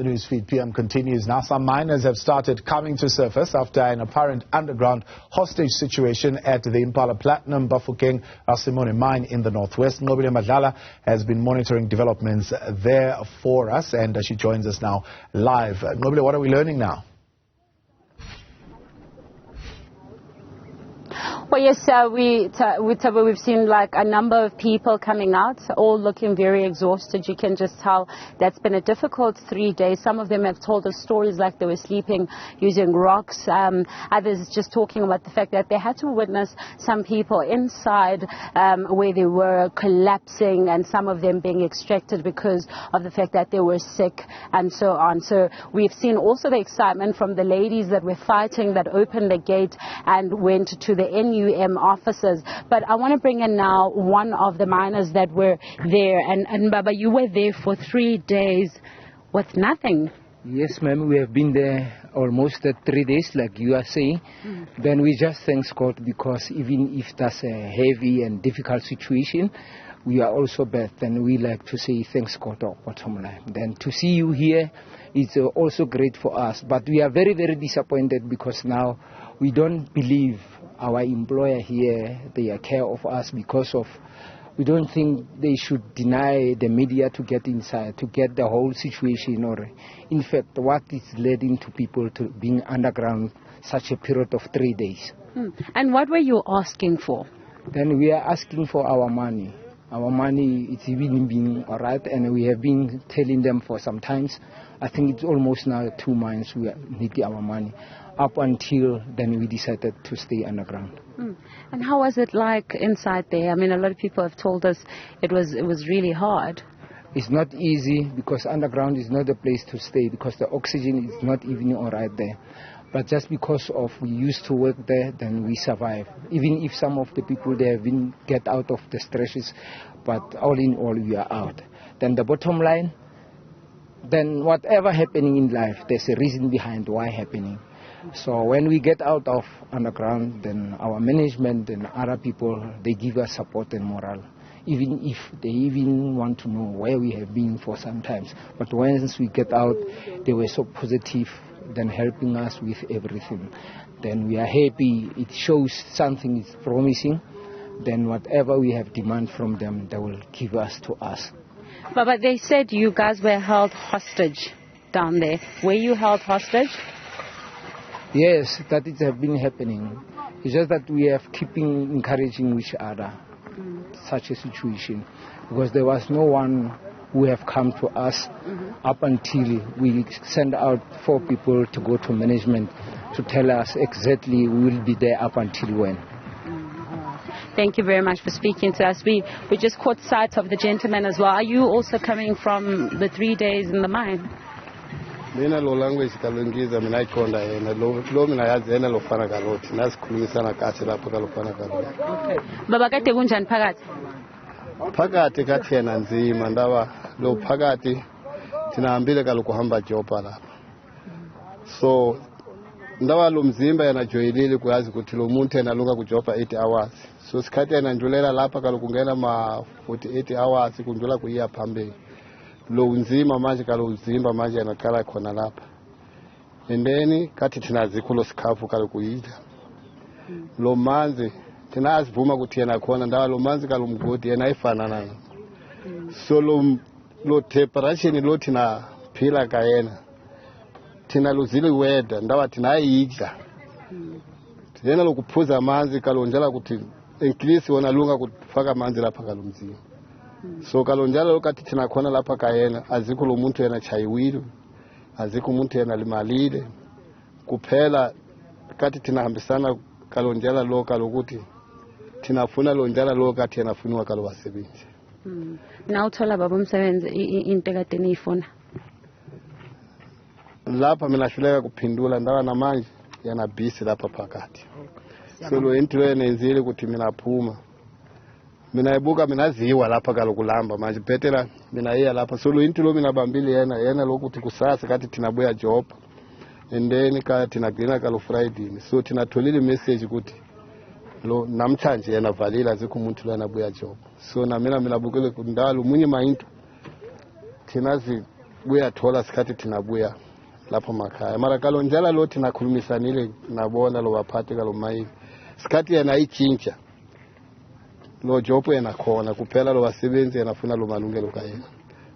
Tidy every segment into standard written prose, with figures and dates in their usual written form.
The Newsfeed PM continues. Now some miners have started coming to surface after an apparent underground hostage situation at the Impala Platinum Bafokeng-Rasimone mine in the northwest. Nqobile Madlala has been monitoring developments there for us, and she joins us now live. Nqobile, what are we learning now? Well, yes, we've seen like a number of people coming out, all looking very exhausted. You can just tell that's been a difficult 3 days. Some of them have told us stories like they were sleeping using rocks. Others just talking about the fact that they had to witness some people inside where they were collapsing, and some of them being extracted because of the fact that they were sick and so on. So we've seen also the excitement from the ladies that were fighting, that opened the gate and went to the NUM officers. But I want to bring in now one of the miners that were there. And Baba, you were there for 3 days with nothing. Yes, ma'am, we have been there almost 3 days, like you are saying. Then we just thank God, because even if that's a heavy and difficult situation, we are also blessed, and we like to say thanks God, our bottom line. Then to see you here is also great for us. But we are very, very disappointed, because now we don't believe our employer here, they care of us, because of, we don't think they should deny the media to get inside, to get the whole situation, or in fact what is leading to people to being underground such a period of 3 days. And what were you asking for? Then we are asking for our money. Our money, it's even been all right, and we have been telling them for some times. I think it's almost now 2 months we need our money. Up until then we decided to stay underground. And how was it like inside there? I mean, a lot of people have told us it was really hard. It's not easy, because underground is not a place to stay, because the oxygen is not even all right there. But just because of we used to work there, then we survive. Even if some of the people there have been get out of the stresses, but all in all we are out. Then the bottom line, then whatever happening in life, there's a reason behind why happening. So when we get out of underground, then our management and other people, they give us support and morale, even if they even want to know where we have been for some times. But once we get out, they were so positive, then helping us with everything. Then we are happy. It shows something is promising. Then whatever we have demand from them, they will give us to us. But they said you guys were held hostage down there. Were you held hostage? Yes, that it has been happening. It's just that we have keeping encouraging each other such a situation, because there was no one who have come to us up until we send out 4 people to go to management to tell us exactly we will be there up until when. Thank you very much for speaking to us. We just caught sight of the gentleman as well. Are you also coming from the 3 days in the mine? Mina lo language kalungiza mina ikonda yena lo mina yazi yena lo fana kaloti nasikhulumisana kahle lapha kalofana kaloti. Okay. Baba kade kunjani phakathi? Phakathi kathi yena nzima ndaba lo phakathi tinahambile kalokuhamba jopa lapha. So ndaba lo mzimba yana joyilile kuyazi ukuthi lo muntu yena lunga kujopa 8 hours. So sikhathi yena ndulela lapha kalokungena ma 48 hours kundula kuyiya phambili. Lo unzima manje kalozimba manje yanakala khona lapha. And then kathi thina zikhulo sikhafu kalokuyidla. Lo manzi thina asivuma ukuthi yena khona ndawa lo manzi kalomgodi yena ayifana nayo. So lo temperature lo thina phila ka yena. Thina luzile weather ndawa thina ayidla. Yena lokuphuza amanzi kalonjala ukuthi increase wona lunga kufaka amanzi lapha kalomzima. So kalonjala lokathi thina khona lapha kayena azikho lo muntu yena chayiwile, azikho umuntu yena limalile kuphela kathi thina hambisana kalonjala lokuthi thina funa lonjala lokathi yena funwa kalobasebenzi. Na uthola baba umsebenzi into kade niyifuna. Lapha mina hluleka kuphindula ndawa namanje yana busy lapha phakathi. So lo into yena enzile ukuthi mina phuma. Mina ibuka mina ziwa lapha kalokulamba manje bhetela mina iya lapha so lo into lo mina bambili yena lokuthi kusasa kathi thina buya job, and then ka thina gcina kalo Friday, so thina tholile message ukuthi lo namhlanje yena valile azikho umuntu lana buya job. So na mina bukele kundalo munye mainto thina kuyathola sikhathi thina buya lapho makhaya mara kalonjala lo thina khulumisanile nabona lo baphathi kalomayini sikhathi yena ichintsha lo job yena khona kuphela lo basebenzi yena afuna lo malungelo kayena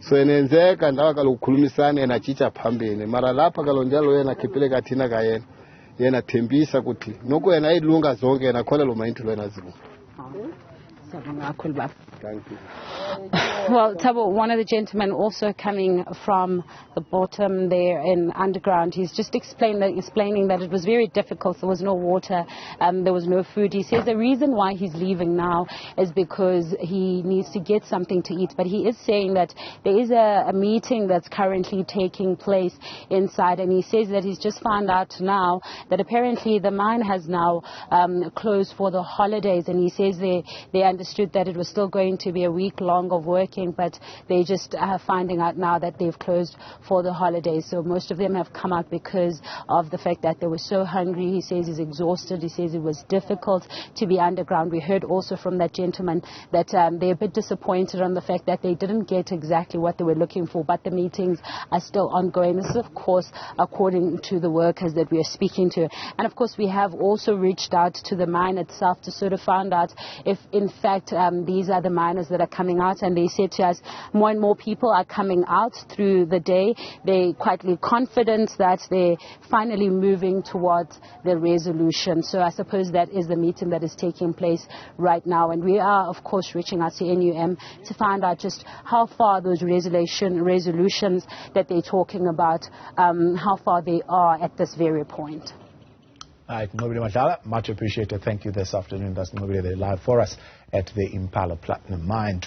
so enenzeka ndawa kalokukhulumisana yena chicha phambili mara lapha kalonjalo yena khiphile kathina kayena yena thembisa ukuthi noko yena ilunga zonke yena khona lo mayinto yena zilunga. Thank you. Well, Thabo, one of the gentlemen also coming from the bottom there in underground, he's just explaining that it was very difficult. There was no water, there was no food. He says the reason why he's leaving now is because he needs to get something to eat. But he is saying that there is a meeting that's currently taking place inside, and he says that he's just found out now that apparently the mine has now closed for the holidays, and he says they understood that it was still going to be a week long of working, but they just are finding out now that they've closed for the holidays. So most of them have come out because of the fact that they were so hungry. He says he's exhausted. He says it was difficult to be underground. We heard also from that gentleman that they're a bit disappointed on the fact that they didn't get exactly what they were looking for, but the meetings are still ongoing. This is, of course, according to the workers that we are speaking to. And, of course, we have also reached out to the mine itself to sort of find out if, in fact, these are the miners that are coming out, and they said to us more and more people are coming out through the day. They're quietly confident that they're finally moving towards the resolution. So I suppose that is the meeting that is taking place right now, and we are of course reaching out to NUM to find out just how far those resolutions that they're talking about, how far they are at this very point. All right, Nqobile Madlala, much appreciated. Thank you this afternoon. That's Nqobile live for us at the Impala Platinum Mine.